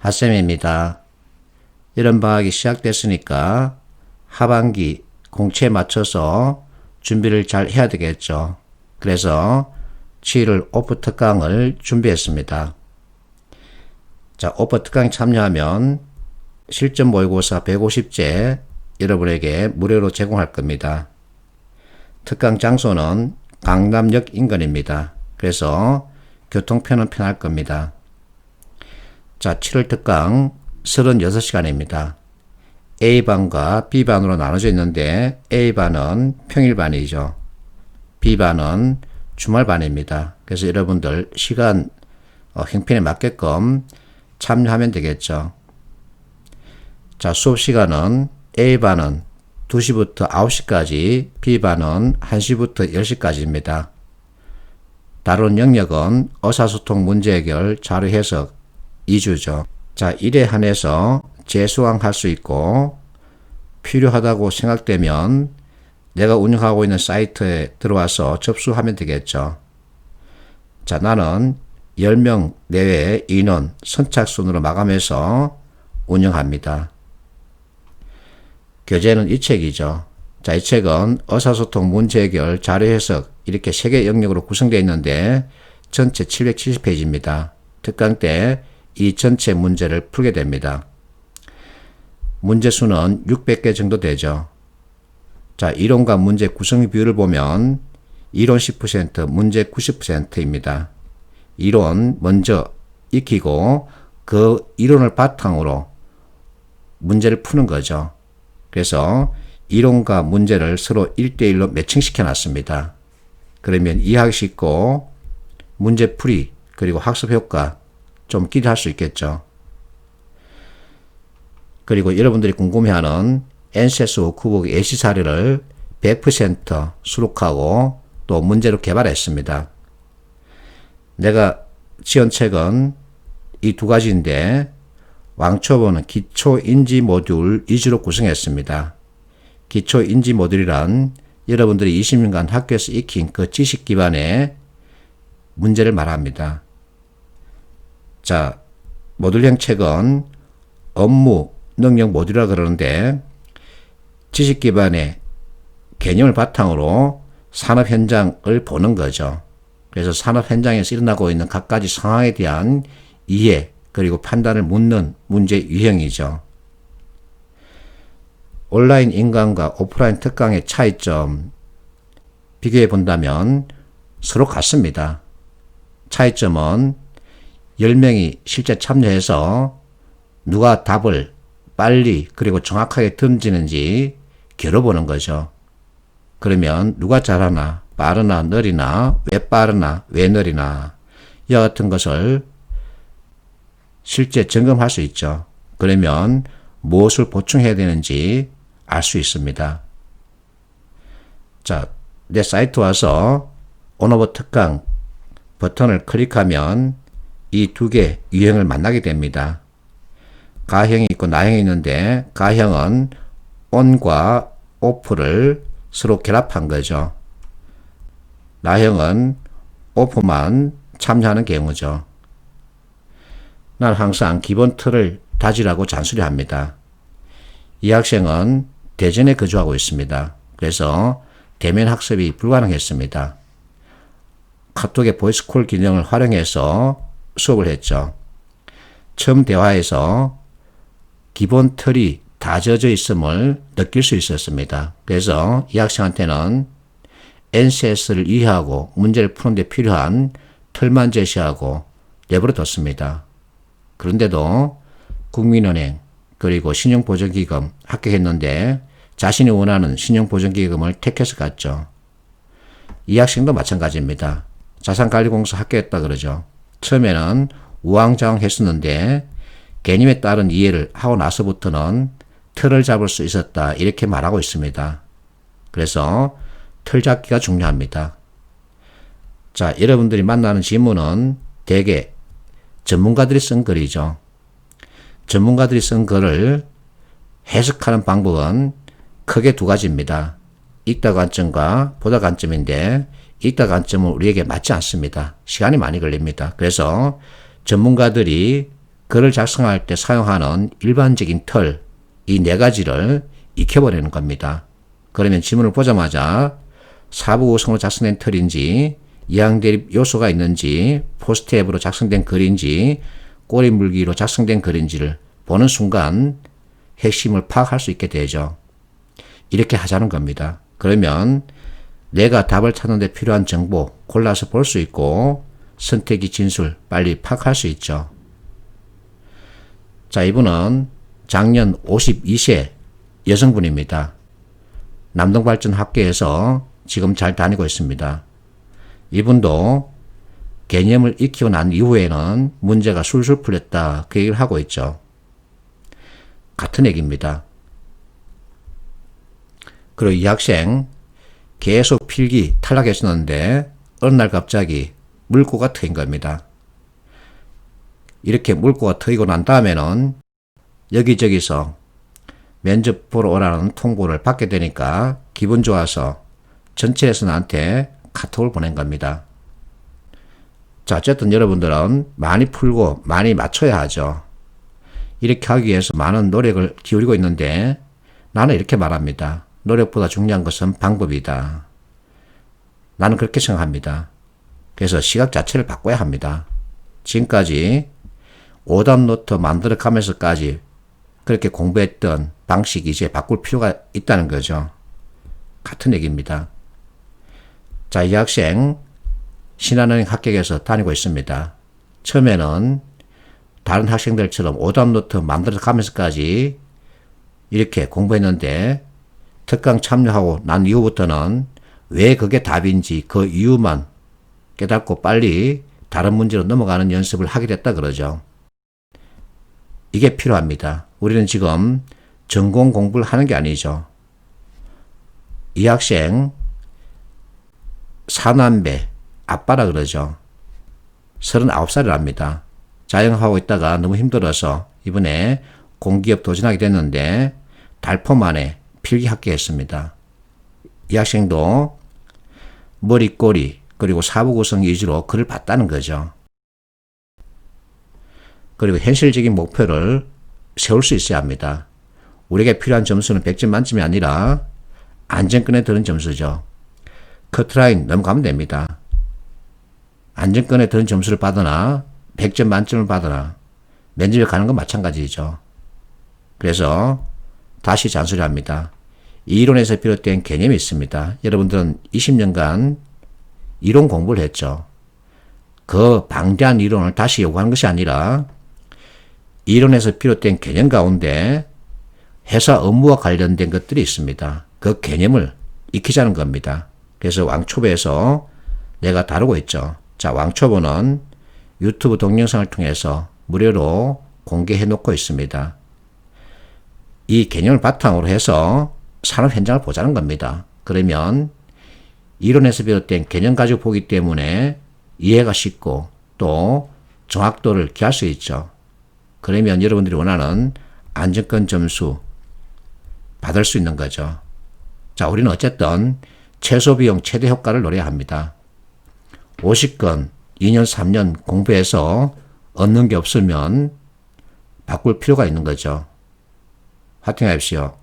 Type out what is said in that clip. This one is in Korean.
핫쌤입니다. 여름방학이 시작됐으니까 하반기 공채에 맞춰서 준비를 잘 해야 되겠죠. 그래서 7월 오프 특강을 준비했습니다. 자, 오프 특강 참여하면 실전 모의고사 150제 여러분에게 무료로 제공할 겁니다. 특강 장소는 강남역 인근입니다. 그래서 교통편은 편할 겁니다. 자, 7월 특강 36시간입니다. A반과 B반으로 나눠져 있는데 A반은 평일반이죠. B반은 주말반입니다. 그래서 여러분들 시간 형편에 맞게끔 참여하면 되겠죠. 자, 수업 시간은 A반은 2시부터 9시까지, B반은 1시부터 10시까지입니다. 다룬 영역은 의사소통 문제 해결, 자료 해석 2주죠. 자, 일에 한해서 재수강할 수 있고 필요하다고 생각되면 내가 운영하고 있는 사이트에 들어와서 접수하면 되겠죠. 자, 나는 10명 내외 인원 선착순으로 마감해서 운영합니다. 교재는 이 책이죠. 자, 이 책은 의사소통 문제 해결, 자료 해석 이렇게 3개 영역으로 구성되어 있는데 전체 770페이지입니다. 특강 때 이 전체 문제를 풀게 됩니다. 문제 수는 600개 정도 되죠. 자, 이론과 문제 구성 비율을 보면 이론 10%, 문제 90%입니다. 이론 먼저 익히고 그 이론을 바탕으로 문제를 푸는 거죠. 그래서 이론과 문제를 서로 1대1로 매칭시켜 놨습니다. 그러면 이해하기 쉽고 문제풀이 그리고 학습 효과 좀 기대할 수 있겠죠. 그리고 여러분들이 궁금해하는 NCS 워크북 예시 사례를 100% 수록하고 또 문제로 개발했습니다. 내가 지은 책은 이 두 가지인데 왕초보는 기초인지 모듈 위주로 구성했습니다. 기초인지 모듈이란 여러분들이 20년간 학교에서 익힌 그 지식 기반의 문제를 말합니다. 자, 모듈형 책은 업무, 능력 모듈이라 그러는데 지식 기반의 개념을 바탕으로 산업 현장을 보는 거죠. 그래서 산업 현장에서 일어나고 있는 각가지 상황에 대한 이해 그리고 판단을 묻는 문제 유형이죠. 온라인 인강과 오프라인 특강의 차이점 비교해 본다면 서로 같습니다. 차이점은 10명이 실제 참여해서 누가 답을 빨리 그리고 정확하게 던지는지 겨뤄보는 거죠. 그러면 누가 잘하나, 빠르나, 느리나, 왜 빠르나, 왜 느리나 이와 같은 것을 실제 점검할 수 있죠. 그러면 무엇을 보충해야 되는지 알 수 있습니다. 자, 내 사이트 와서 온오버 특강 버튼을 클릭하면 이 두 개 유형을 만나게 됩니다. 가형이 있고 나형이 있는데 가형은 on과 off를 서로 결합한 거죠. 나형은 off만 참여하는 경우죠. 난 항상 기본 틀을 다지라고 잔소리합니다. 이 학생은 대전에 거주하고 있습니다. 그래서 대면 학습이 불가능했습니다. 카톡의 보이스콜 기능을 활용해서 수업을 했죠. 처음 대화에서 기본 틀이 다져져 있음을 느낄 수 있었습니다. 그래서 이 학생한테는 NCS를 이해하고 문제를 푸는 데 필요한 틀만 제시하고 내버려 뒀습니다. 그런데도 국민은행 그리고 신용보전기금 합격했는데 자신이 원하는 신용보전기금을 택해서 갔죠. 이 학생도 마찬가지입니다. 자산관리공사 합격했다 그러죠. 처음에는 우왕좌왕 했었는데 개념에 따른 이해를 하고 나서부터는 틀을 잡을 수 있었다 이렇게 말하고 있습니다. 그래서 틀 잡기가 중요합니다. 자, 여러분들이 만나는 질문은 대개 전문가들이 쓴 글이죠. 전문가들이 쓴 글을 해석하는 방법은 크게 두 가지입니다. 읽다 관점과 보다 관점인데 읽다 관점은 우리에게 맞지 않습니다. 시간이 많이 걸립니다. 그래서 전문가들이 글을 작성할 때 사용하는 일반적인 틀, 이 네 가지를 익혀버리는 겁니다. 그러면 지문을 보자마자 사부 구성으로 작성된 틀인지, 이항대립 요소가 있는지, 포스트앱으로 작성된 글인지, 꼬리 물기로 작성된 글인지를 보는 순간 핵심을 파악할 수 있게 되죠. 이렇게 하자는 겁니다. 그러면 내가 답을 찾는 데 필요한 정보 골라서 볼 수 있고 선택이 진술 빨리 파악할 수 있죠. 자, 이분은 작년 52세 여성분입니다. 남동발전학교에서 지금 잘 다니고 있습니다. 이분도 개념을 익히고 난 이후에는 문제가 술술 풀렸다 그 얘기를 하고 있죠. 같은 얘기입니다. 그리고 이 학생 계속 필기 탈락했었는데 어느 날 갑자기 물고가 트인 겁니다. 이렇게 물고가 트이고 난 다음에는 여기저기서 면접 보러 오라는 통보를 받게 되니까 기분 좋아서 전체에서 나한테 카톡을 보낸 겁니다. 자, 어쨌든 여러분들은 많이 풀고 많이 맞춰야 하죠. 이렇게 하기 위해서 많은 노력을 기울이고 있는데 나는 이렇게 말합니다. 노력보다 중요한 것은 방법이다. 나는 그렇게 생각합니다. 그래서 시각 자체를 바꿔야 합니다. 지금까지 오답 노트 만들어 가면서까지 그렇게 공부했던 방식이 이제 바꿀 필요가 있다는 거죠. 같은 얘기입니다. 자, 이 학생 신한은행 합격해서 다니고 있습니다. 처음에는 다른 학생들처럼 오답 노트 만들어 가면서까지 이렇게 공부했는데 특강 참여하고 난 이후부터는 왜 그게 답인지 그 이유만 깨닫고 빨리 다른 문제로 넘어가는 연습을 하게 됐다 그러죠. 이게 필요합니다. 우리는 지금 전공 공부를 하는 게 아니죠. 이 학생 사남매 아빠라 그러죠. 39살이랍니다. 자영하고 있다가 너무 힘들어서 이번에 공기업 도전하게 됐는데 달포 만에 필기 합격했습니다. 이 학생도 머리, 꼬리 그리고 사부 구성 위주로 글을 봤다는 거죠. 그리고 현실적인 목표를 세울 수 있어야 합니다. 우리에게 필요한 점수는 100점 만점이 아니라 안정권에 드는 점수죠. 커트라인 넘어가면 됩니다. 안정권에 드는 점수를 받으나 100점 만점을 받으나 면접에 가는 건 마찬가지죠. 그래서 다시 잔소리합니다. 이론에서 비롯된 개념이 있습니다. 여러분들은 20년간 이론 공부를 했죠. 그 방대한 이론을 다시 요구하는 것이 아니라 이론에서 비롯된 개념 가운데 회사 업무와 관련된 것들이 있습니다. 그 개념을 익히자는 겁니다. 그래서 왕초보에서 내가 다루고 있죠. 자, 왕초보는 유튜브 동영상을 통해서 무료로 공개해 놓고 있습니다. 이 개념을 바탕으로 해서 산업 현장을 보자는 겁니다. 그러면 이론에서 비롯된 개념 가지고 보기 때문에 이해가 쉽고 또 정확도를 기할 수 있죠. 그러면 여러분들이 원하는 안정권 점수 받을 수 있는 거죠. 자, 우리는 어쨌든 최소 비용 최대 효과를 노려야 합니다. 50건 2년 3년 공부해서 얻는 게 없으면 바꿀 필요가 있는 거죠. 화이팅 하십시오.